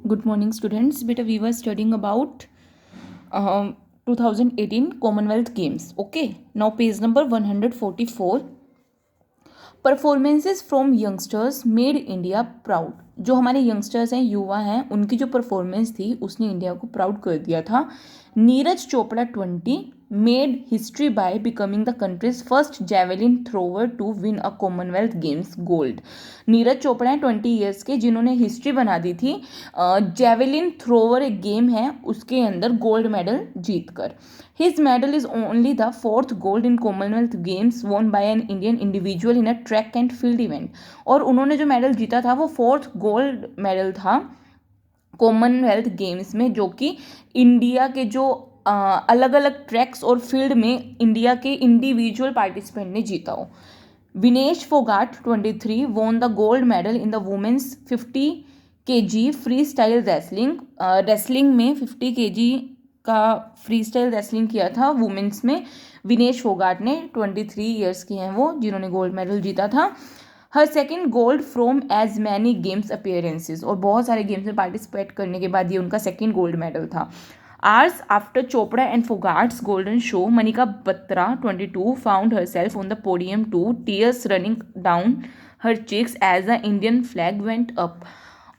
Good morning, students. Beta, we were studying about 2018 Commonwealth Games. Okay, now page number 144. Performances from youngsters made India proud. जो हमारे youngsters हैं, युवा हैं, उनकी जो परफॉर्मेंस थी उसने इंडिया को प्राउड कर दिया था. Neeraj Chopra 20 made history by becoming the country's first javelin thrower to win a Commonwealth Games gold. Neeraj Chopra हैं 20 ईयर्स के, जिन्होंने हिस्ट्री बना दी थी जेवलिन थ्रोवर एक गेम है उसके अंदर गोल्ड मेडल जीत कर. His medal is only the fourth gold in Commonwealth Games won by an Indian individual in a track and field event. और उन्होंने जो मेडल जीता था वो फोर्थ गोल्ड मेडल था कॉमनवेल्थ गेम्स में, जो कि इंडिया के जो अलग अलग ट्रैक्स और फील्ड में इंडिया के इंडिविजुअल पार्टिसिपेंट ने जीता हो. Vinesh Phogat 23 won the gold medal in the women's 50 kg free style wrestling. Wrestling में 50 kg का फ्री स्टाइल रेसलिंग किया था वुमेन्स में. विनेश फोगाट ने 23 ईयर्स के हैं वो, जिन्होंने गोल्ड मेडल जीता था. हर second gold from as many games appearances. और बहुत सारे गेम्स में पार्टिसिपेट करने के बाद ये उनका सेकेंड गोल्ड मेडल था. Hours after Chopra and Phogat's golden show, Manika Batra 22 found herself on the podium to tears running down her cheeks as the Indian flag went up.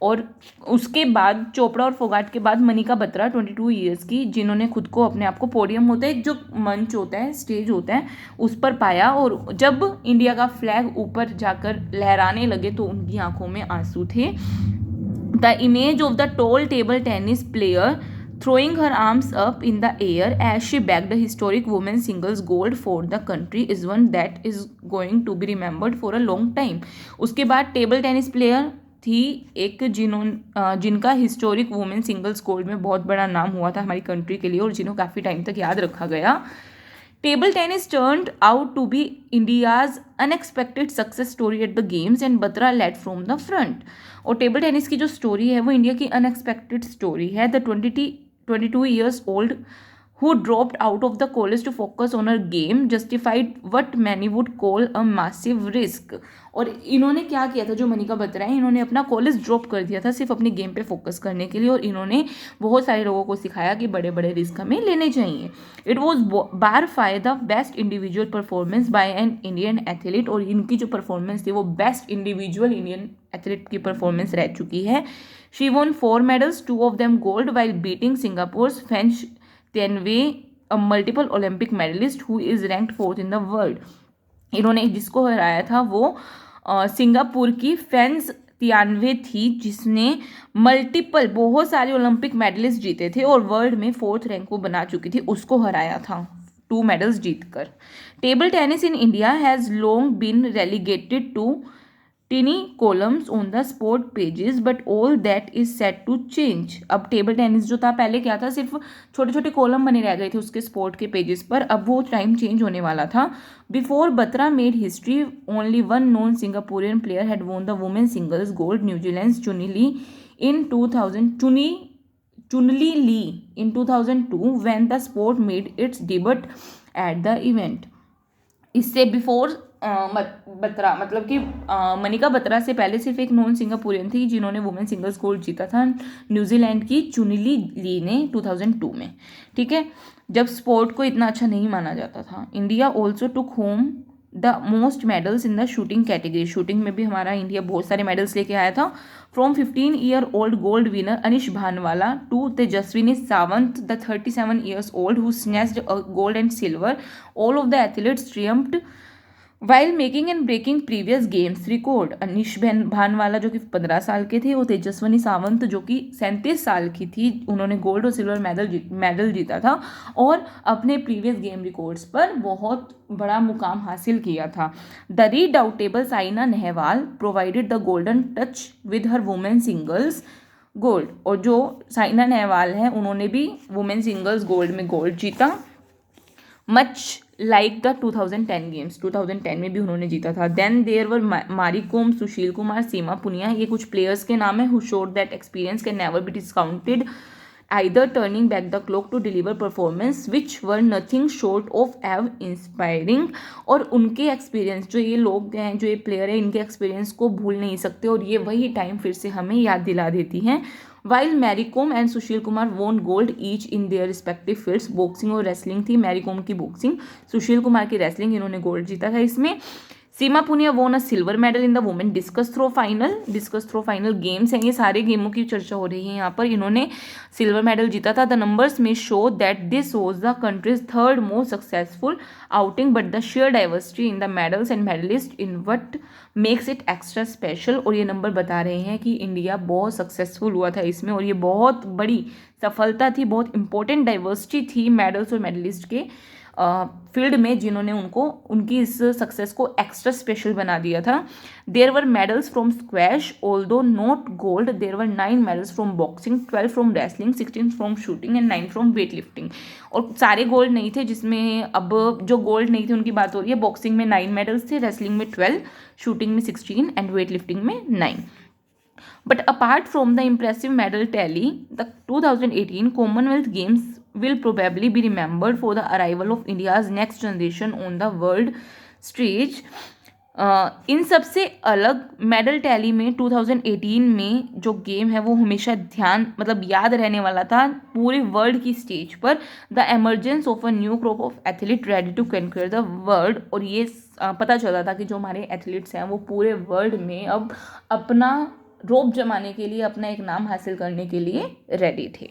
और उसके बाद चोपड़ा और फोगाट के बाद मनिका बत्रा 22 ईयर्स की, जिन्होंने खुद को अपने आप को पोडियम होता है, एक जो मंच होता है, स्टेज होता है, उस पर पाया. और जब इंडिया का फ्लैग ऊपर जाकर लहराने लगे तो उनकी आंखों में आंसू थे. The image of the tall table tennis player throwing her arms up in the air as she bagged a historic women's singles gold for the country is one that is going to be remembered for a long time. उसके बाद table tennis player थी एक, जिनका historic women singles gold में बहुत बड़ा नाम हुआ था हमारी कंट्री के लिए और जिन्हों काफ़ी टाइम तक याद रखा गया. Table tennis turned out to be India's unexpected success story at the games and Batra led from the front. और टेबल टेनिस की जो स्टोरी है वो इंडिया की अनएक्सपेक्टेड स्टोरी है. The 22 years old who dropped out of the college to focus on her game justified what many would call a massive risk. और इन्होंने क्या किया था, जो मनिका बत्रा है, इन्होंने अपना कॉलेज ड्रॉप कर दिया था सिर्फ अपने गेम पे फोकस करने के लिए. और इन्होंने बहुत सारे लोगों को सिखाया कि बड़े बड़े रिस्क हमें लेने चाहिए. It was bar far the best individual performance by an Indian athlete. और इनकी जो परफॉर्मेंस थी वो बेस्ट इंडिविजुअल इंडियन एथलीट की परफॉर्मेंस रह चुकी है. She won 4 medals, 2 of them gold, while beating Singapore's Feng Tianwei, a multiple Olympic medalist who is ranked 4th in the world. इन्होंने जिसको हराया था वो सिंगापुर की फेंस तियानवे थी, जिसने मल्टीपल बहुत सारे ओलंपिक मेडलिस्ट जीते थे और वर्ल्ड में 4th रैंक को बना चुकी थी. उसको हराया था 2 मेडल्स जीतकर. Table tennis in India has long been relegated to tiny columns on the sport pages but all that is set to change. अब टेबल टेनिस जो था पहले क्या था, सिर्फ छोटे छोटे कॉलम बने रह गए थे उसके स्पोर्ट के पेजेस पर. अब वो टाइम चेंज होने वाला था. Before Batra made history, only one non Singaporean player had won the women's singles gold, New Zealand's Chunli in 2002 when the sport made its debut at the event. इससे बिफोर बत्रा मतलब कि मनिका बत्रा से पहले सिर्फ एक नॉन सिंगापुरियन थी जिन्होंने वुमेन सिंगल्स गोल्ड जीता था, न्यूजीलैंड की चुनिली ली ने 2002 में. ठीक है, जब स्पोर्ट को इतना अच्छा नहीं माना जाता था. India also took home the most medals in the shooting category. Shooting में भी हमारा इंडिया बहुत सारे मेडल्स लेके आया था. From 15-year-old gold winner Anish Bhanwala to Tejaswini Sawant the 37 years old who snatched a gold and silver. All of the athletes triumphed while making and breaking previous games record. अनिश भानवाला जो कि 15 साल के थे, वो तेजस्विनी सावंत जो कि 37 साल की थी, उन्होंने गोल्ड और सिल्वर मेडल जीता था और अपने प्रीवियस गेम रिकॉर्ड्स पर बहुत बड़ा मुकाम हासिल किया था. The redoubtable Saina Nehwal provided the golden touch with her women's singles gold. और जो साइना नेहवाल है उन्होंने भी वुमेन सिंगल्स गोल्ड में गोल्ड जीता, मच लाइक द 2010 गेम्स. 2010 में भी उन्होंने जीता था. देन देयर वर मारी कोम, सुशील कुमार, सीमा पुनिया. ये कुछ प्लेयर्स के नाम है who showed that experience can never be discounted, either turning back the clock to deliver performance which were nothing short of awe inspiring. और उनके एक्सपीरियंस, जो ये लोग हैं, जो ये प्लेयर हैं, इनके एक्सपीरियंस को भूल नहीं सकते और ये वही टाइम फिर से हमें याद दिला देती हैं while Mary com and Sushil Kumar वोन gold each in their respective fields, boxing और रेसलिंग थी, मैरी कॉम की बॉक्सिंग, सुशील कुमार की रेसलिंग, इन्होंने गोल्ड जीता था इसमें। Seema Punia won a silver medal in the women discus throw final, discus throw final games हैं, ये सारे गेमों की चर्चा हो रही है यहाँ पर, इन्होंने सिल्वर मेडल जीता था। द नंबर्स में show that this was the country's third most successful outing, but the sheer diversity in the medals and medallist in what makes it extra special, और ये नंबर बता रहे हैं कि इंडिया बहुत सक्सेसफुल हुआ था इसमें, और ये बहुत बड़ी सफलता थी, बहुत इंपॉर्टेंट डाइवर्सिटी थी मेडल्स और मेडलिस्ट के फील्ड में, जिन्होंने उनको उनकी इस सक्सेस को एक्स्ट्रा स्पेशल बना दिया था। There were medals from squash although not gold, there were 9 medals from boxing, 12 from wrestling, 16 from shooting and 9 from weightlifting, और सारे गोल्ड नहीं थे, जिसमें अब जो गोल्ड नहीं थे उनकी बात हो रही है। बॉक्सिंग में 9 मेडल्स थे, रेसलिंग में 12, शूटिंग में 16 एंड वेट लिफ्टिंग में 9। But apart from the impressive medal tally, the 2018 Commonwealth Games will probably be remembered for the arrival of India's next generation on the world stage. इन सबसे अलग medal tally में 2018 में जो game है वो हमेशा ध्यान मतलब याद रहने वाला था पूरे वर्ल्ड की स्टेज पर, the emergence of a new crop of athlete ready to conquer the world, और ये पता चला था कि जो हमारे एथलीट्स हैं वो पूरे वर्ल्ड में अब अपना रोब जमाने के लिए, अपना एक नाम हासिल करने के लिए रेडी थे।